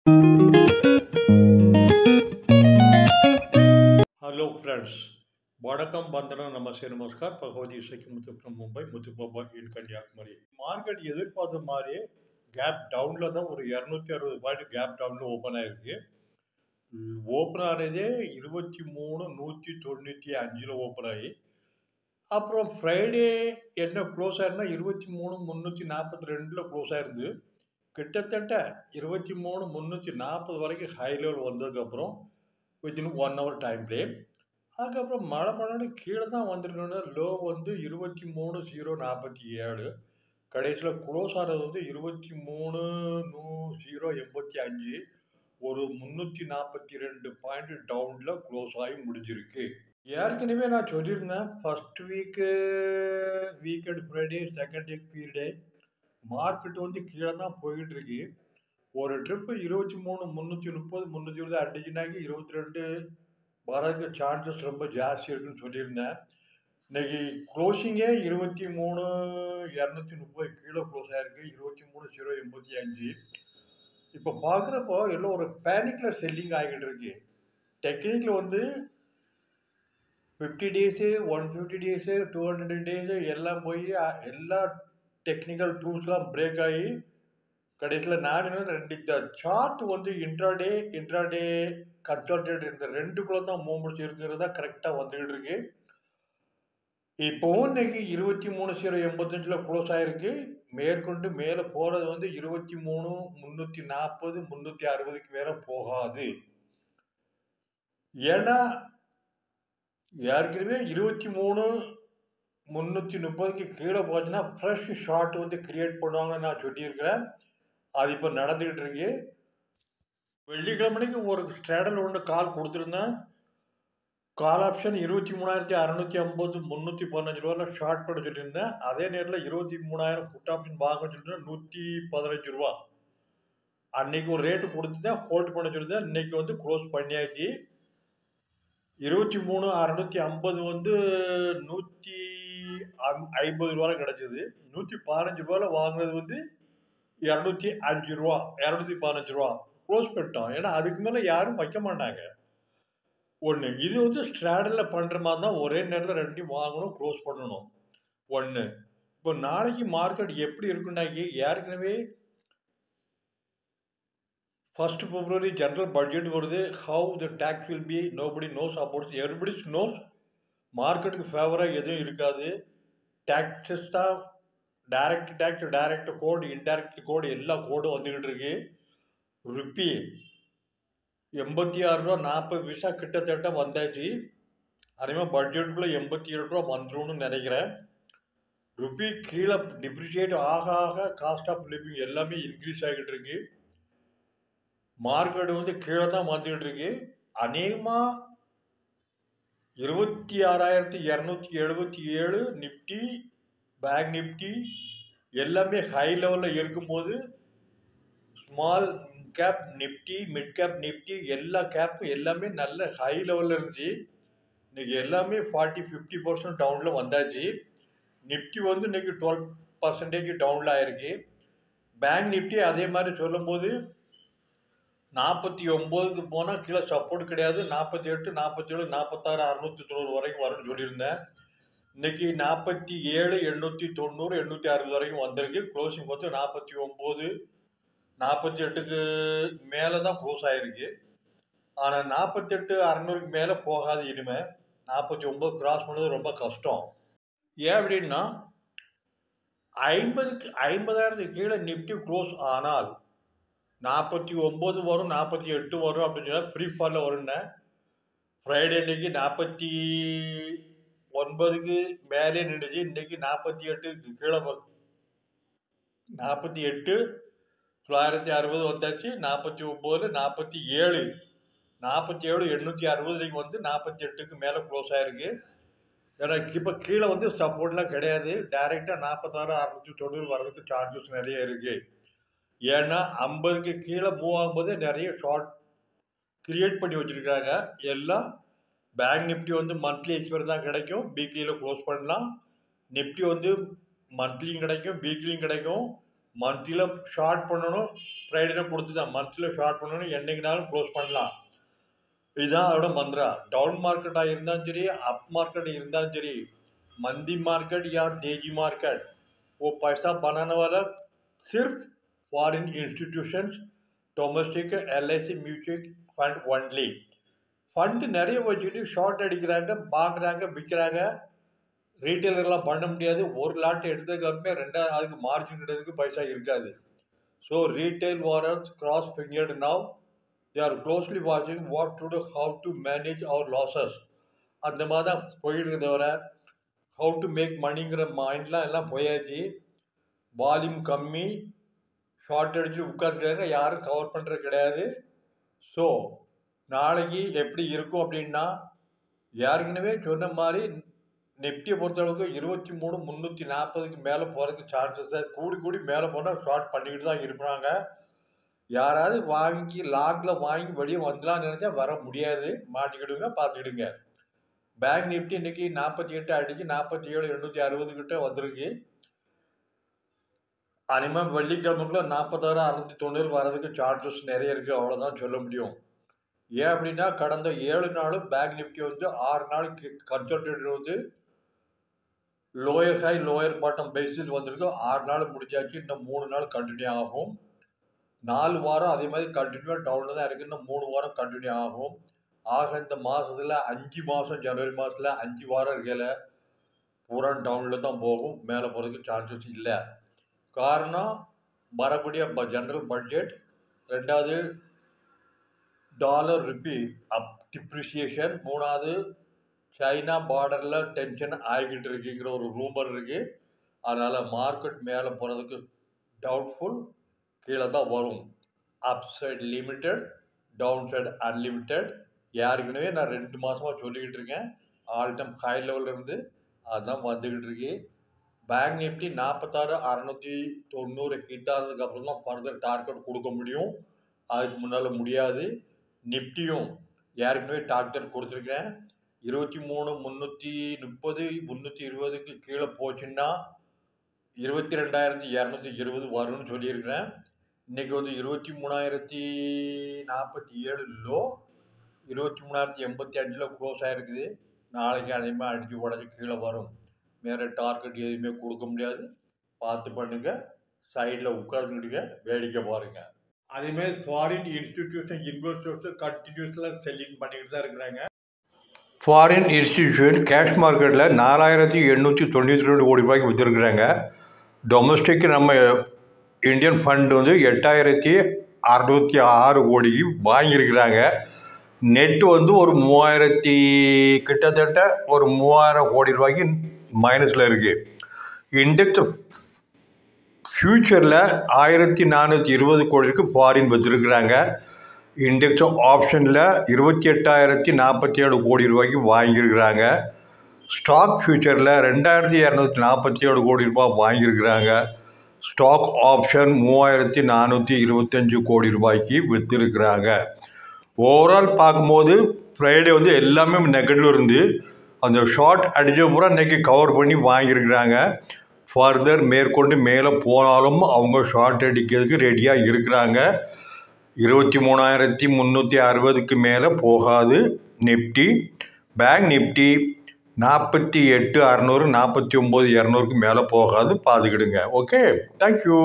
Hello friends, வணக்கம் வந்தனம் நமஸ்தே நமஸ்கார் பகவதி இசைக்கு முத்துக்கம் மும்பை முத்துப்பாபா இன் கன்னியாகுமரி. மார்க்கெட் எதிர்பார்த்த மாதிரி கேப் டவுனில் தான் ஒரு 260 பாயிண்ட் கேப் டவுனில் ஓப்பன் ஆயிருக்கு. ஓப்பன் ஆனதே 23,195 ஓப்பன் ஆகி அப்புறம் ஃப்ரைடே என்ன க்ளோஸ் ஆயிருந்தா 23,342 க்ளோஸ் ஆயிருந்து. கிட்டத்தட்ட 23,340 வரைக்கும் ஹை லெவல் வந்ததுக்கப்புறம் வித்தின் 1 ஹவர் டைம் ஃப்ரேம். அதுக்கப்புறம் மழைன்னு கீழே தான் வந்திருக்கோன்னா லோ வந்து 23,047. கடைசியில் க்ளோஸ் ஆனது வந்து 23,085. ஒரு 342 பாயிண்ட் டவுனில் க்ளோஸ் ஆகி முடிஞ்சிருக்கு. ஏற்கனவே நான் சொல்லியிருந்தேன் first weekend Friday, second week பீரியடே மார்க்கெட் வந்து கீழே தான் போயிட்டு இருக்கு. ஒரு ட்ரிப்பு 23,330 320 அடிச்சுனாக்கி 22 வரதுக்கு சான்சஸ் ரொம்ப ஜாஸ்தி இருக்குன்னு சொல்லியிருந்தேன். இன்னைக்கு க்ளோசிங்கே 23,230 கீழே க்ளோஸ் ஆயிருக்கு. 23,085. இப்போ பார்க்குறப்போ எல்லாம் ஒரு பேனிக்கில் செல்லிங் ஆகிட்டு இருக்கு. டெக்னிக்கில் வந்து 50 டேஸு, 150 டேஸு, 200 டேஸு எல்லாம் போய் எல்லா டெக்னிக்கல் டூல்ஸ்லாம் பிரேக் ஆகி கடைசியில் நான் ரெண்டு சார்ட் வந்து இன்ட்ராடே கன்சல்டேட் இந்த ரெண்டுக்குள்ள தான் மூவ்மெண்ட்ஸ் இருக்கிறதா கரெக்டாக வந்துக்கிட்டு இருக்கு. இப்போவும் இன்னைக்கு 23,085 க்ளோஸ் ஆயிருக்கு. மேற்கொண்டு மேலே போகிறது வந்து 23,340 360க்கு மேலே போகாது. ஏன்னா ஏற்கனவே 23,330க்கு கீழே போச்சுன்னா ஃப்ரெஷ் ஷார்ட் வந்து கிரியேட் பண்ணுவாங்கன்னு நான் சொல்லியிருக்கிறேன். அது இப்போ நடந்துக்கிட்டு இருக்கு. வெள்ளிக்கிழமைக்கு ஒரு ஸ்ட்ராடல் ஒன்று கால் கொடுத்துருந்தேன். கால் ஆப்ஷன் 23,650 315 ரூபாயில் ஷார்ட் பண்ண சொல்லியிருந்தேன். அதே நேரத்தில் 23,000 புட் ஆப்ஷன் வாங்க சொல்லியிருந்தேன் 115 ரூபா. அன்னைக்கு ஒரு ரேட்டு கொடுத்துதான் ஹோல்ட் பண்ண சொல்லியிருந்தேன். இன்னைக்கு வந்து க்ளோஸ் பண்ணியாச்சு. 23,650 வந்து 150 ரூபாயில் கிடச்சிது. 115 ரூபாயில் வாங்கினது வந்து 205 ரூபா 215 ரூபா க்ளோஸ் பண்ணிட்டோம். ஏன்னா அதுக்கு மேலே யாரும் வைக்க மாட்டாங்க. ஒன்று இது வந்து ஸ்ட்ராடலில் பண்ணுற மாதிரி தான் ஒரே நேரத்தில் ரெண்டையும் வாங்கணும், க்ளோஸ் பண்ணணும். ஒன்று இப்போ நாளைக்கு மார்க்கெட் எப்படி இருக்குன்னாக்கி ஏற்கனவே 1st February ஜென்ரல் பட்ஜெட் வருது. How the tax will be nobody knows about everybody knows. மார்க்கெட்டுக்கு ஃபேவராக எதுவும் இருக்காது. டேக்ஸஸ் தான் direct tax, direct code, indirect code எல்லா கோடும் வந்துக்கிட்டு இருக்கு. ருப்பி 86 ரூபா 40 பைசா கிட்டத்தட்ட வந்தாச்சு. அதேமாதிரி பட்ஜெட்டுக்குள்ளே 87 ரூபா வந்துடும்னு நினைக்கிறேன். ருப்பி கீழே டிப்ரிஷியேட் ஆக காஸ்ட் ஆஃப் லிவிங் எல்லாமே இன்க்ரீஸ் ஆகிட்டு இருக்கு. மார்க்கெட் வந்து கீழே தான் வந்துக்கிட்டு இருக்கு. அநேகமாக 26,277 நிஃப்டி, பேங்க் நிஃப்டி எல்லாமே ஹை லெவலில் இருக்கும்போது small cap Nifty, mid cap Nifty எல்லா கேப்பும் எல்லாமே நல்ல ஹை லெவலில் இருந்துச்சு. இன்றைக்கி எல்லாமே 40-50% டவுனில் வந்தாச்சு. நிஃப்டி வந்து இன்றைக்கி 12% டவுனில் ஆயிருக்கு. பேங்க் நிஃப்டி அதே மாதிரி சொல்லும்போது 49க்கு போனால் கீழே சப்போர்ட் கிடையாது. 48, 47, 46, 690 வரைக்கும் வரும்னு சொல்லியிருந்தேன். இன்றைக்கி 47, 890, 860 வரைக்கும் வந்திருக்கு. க்ளோசிங் வந்து 49, 48க்கு மேலே தான் க்ளோஸ் ஆகிருக்கு. ஆனால் 48, 600க்கு மேலே போகாது. இனிமேல் 49 கிராஸ் பண்ணது ரொம்ப கஷ்டம். ஏன் அப்படின்னா 50,000க்கு கீழே நிஃப்டி க்ளோஸ் ஆனால் 49 வரும், 48 வரும் அப்படின்னு சொன்னால் ஃப்ரீ ஃபாலில் வரும்னு. ஃப்ரைடே இன்னைக்கு 49க்கு மேலே நின்றுச்சு. இன்றைக்கி 48க்கு கீழே 48, 960 வந்தாச்சு. 49, 47, 860 வந்து 48க்கு மேலே க்ளோஸ் ஆகிருக்கு. ஏன்னா இப்போ கீழே வந்து சப்போர்ட்லாம் கிடையாது. டைரெக்டாக 46,690 வர்றதுக்கு சான்சஸ் நிறைய இருக்குது. ஏன்னா 50க்கு கீழே மூவ் ஆகும்போது நிறைய ஷார்ட் கிரியேட் பண்ணி வச்சுருக்காங்க. எல்லாம் பேங்க் நிஃப்டி வந்து மந்த்லி எக்ஸ்பைரி தான் கிடைக்கும், வீக்லியில் க்ளோஸ் பண்ணலாம். நிஃப்டி வந்து மந்த்லியும் கிடைக்கும், வீக்லியும் கிடைக்கும். மந்த்லியில் ஷார்ட் பண்ணணும், ஃப்ரைடே கொடுத்து தான் மந்த்லியில் ஷார்ட் பண்ணணும், என்றைக்குனாலும் க்ளோஸ் பண்ணலாம். இதுதான் அதோட மந்த்ரா. டவுன் மார்க்கெட்டாக இருந்தாலும் சரி, அப் மாर्केट இருந்தாலும் சரி, मंदी मार्केट या तेजी मार्केट, वो पैसा बनाने वाला सिर्फ foreign institutions, domestic LIC mutual fund only. Fund நிறைய வச்சுக்கிட்டு ஷார்ட் அடிக்கிறாங்க, வாங்குறாங்க, விற்கிறாங்க. ரீட்டைலர்லாம் பண்ண முடியாது. ஒரு லாட் எடுத்ததுக்கு ரெண்டாவது அதுக்கு மார்ஜின் எடுக்கிறதுக்கு பைசா இருக்காது. So retail warrants cross fingered now. They are closely watching what to do, how to manage our losses. அந்த மாதிரி தான் போயிட்டு தவிர ஹவு டு மேக் மணிங்கிற மைண்ட்லாம் எல்லாம் போயாச்சு. வால்யூம் கம்மி, ஷார்ட் அடிச்சு உட்காந்துருக்காங்க, யாரும் கவர் பண்ணுறது கிடையாது. ஸோ நாளைக்கு எப்படி இருக்கும் அப்படின்னா, ஏற்கனவே சொன்ன மாதிரி நிஃப்டியை பொறுத்தளவுக்கு 23,340க்கு மேலே போகிறதுக்கு சான்சஸ் கூடி மேலே போனால் ஷார்ட் பண்ணிக்கிட்டு தான் இருப்பாங்க. யாராவது வாங்கி லாங்கில் வாங்கி வெளியே வந்துடலாம்னு நினச்சா வர முடியாது, மாட்டிக்கிடுங்க, பார்த்துக்கிடுங்க. பேங்க் நிஃப்டி இன்றைக்கி 48 அடிச்சு 47,860 கிட்ட வந்திருக்கு. அனிமேல் வெள்ளிக்கிழமைக்குள்ள 46,690 வர்றதுக்கு சான்சஸ் நிறைய இருக்குது, அவ்வளோதான் சொல்ல முடியும். ஏன் அப்படின்னா கடந்த 7 நாளும் பேங்க் நிஃப்டி வந்து 6 நாளைக்கு கன்சல்டேட்டர் வந்து lower high lower bottom basis வந்திருக்கு. 6 நாள் முடிஞ்சாச்சு, இன்னும் 3 நாள் கண்டினியூ ஆகும். 4 வாரம் அதே மாதிரி கண்டினியூவாக டவுனில் தான் இருக்குது, இன்னும் 3 வாரம் கண்டினியூ ஆகும். ஆக இந்த மாதத்தில் 5 மாதம் ஜனவரி மாதத்தில் 5 வாரம் இருக்கையில் பூரா டவுனில் தான் போகும், மேலே போகிறதுக்கு சான்சஸ் இல்லை. காரணம் வரக்கூடிய ஜென்ரல் பட்ஜெட், ரெண்டாவது டாலர் ருப்பி டிப்ரிசியேஷன், மூணாவது சைனா பார்டரில் டென்ஷன் ஆகிக்கிட்டு இருக்குங்கிற ஒரு ரூமர் இருக்குது. அதனால் மார்க்கெட் மேலே போகிறதுக்கு டவுட்ஃபுல், கீழே தான் வரும். Up side limited, down side unlimited. ஏற்கனவே நான் 2 மாதமாக சொல்லிக்கிட்டு இருக்கேன், ஆல் டைம் ஹை லெவலில் இருந்து அதுதான் வந்துக்கிட்டு இருக்கு. பேங்க் நிஃப்டி 46,690 ஹிட் ஆனதுக்கப்புறம் தான் ஃபர்தர் டார்கெட் கொடுக்க முடியும், அதுக்கு முன்னால் முடியாது. நிஃப்டியும் ஏற்கனவே டார்கெட் கொடுத்துருக்கேன், 23,330 320க்கு கீழே போச்சுன்னா 22,220 வரும்னு சொல்லியிருக்கிறேன். இன்றைக்கி வந்து 23,047 லோ, 23,085 க்ளோஸ் ஆகிருக்குது. நாளைக்கு அதிகமாக அடித்து உடச்சி கீழே வரும். வேறு டார்கெட் எதுவுமே கொடுக்க முடியாது, பார்த்து பண்ணுங்கள். சைடில் உட்காந்துக்கிட்டுங்க, வேடிக்கை பாருங்கள். அதேமாதிரி ஃபாரின் இன்ஸ்டிடியூஷன் இன்வெஸ்டர்ஸு கண்டினியூஸில் செல்லிங் பண்ணிக்கிட்டு தான் இருக்கிறாங்க. ஃபாரின் இன்ஸ்டிடியூஷன் கேஷ் மார்க்கெட்டில் 4,892 கோடி ரூபாய்க்கு விற்றுருக்குறாங்க. டொமஸ்டிக் நம்ம இந்தியன் ஃபண்டு வந்து 8,606 கோடிக்கு வாங்கியிருக்கிறாங்க. நெட்டு வந்து ஒரு 3,000 கிட்டத்தட்ட ஒரு 3,000 கோடி ரூபாய்க்கு மைனஸில் இருக்குது. இண்டெக்ஸ் ஃப்யூச்சரில் 1,420 கோடிக்கு ஃபாரின் வச்சுருக்குறாங்க. இண்டெக்ஸ் ஆப்ஷனில் 28,047 கோடி ரூபாய்க்கு வாங்கியிருக்கிறாங்க. ஸ்டாக் ஃப்யூச்சரில் 2,247 கோடி ரூபாய் வாங்கியிருக்கிறாங்க. ஸ்டாக் ஆப்ஷன் 3,425 கோடி ரூபாய்க்கு விற்றுருக்கிறாங்க. ஓவரால் பார்க்கும்போது ஃப்ரைடே வந்து எல்லாமே நெகட்டிவ் இருந்து அந்த ஷார்ட் அடித்த பூரா இன்றைக்கி கவர் பண்ணி வாங்கியிருக்கிறாங்க. ஃபர்தர் மேற்கொண்டு மேலே போனாலும் அவங்க ஷார்ட் அடிக்கிறதுக்கு ரெடியாக இருக்கிறாங்க. 23,360க்கு மேலே போகாது நிஃப்டி. பேங்க் நிஃப்டி 48,600 49,200க்கு மேலே போகாது, பார்த்துக்கிடுங்க. Okay, thank you.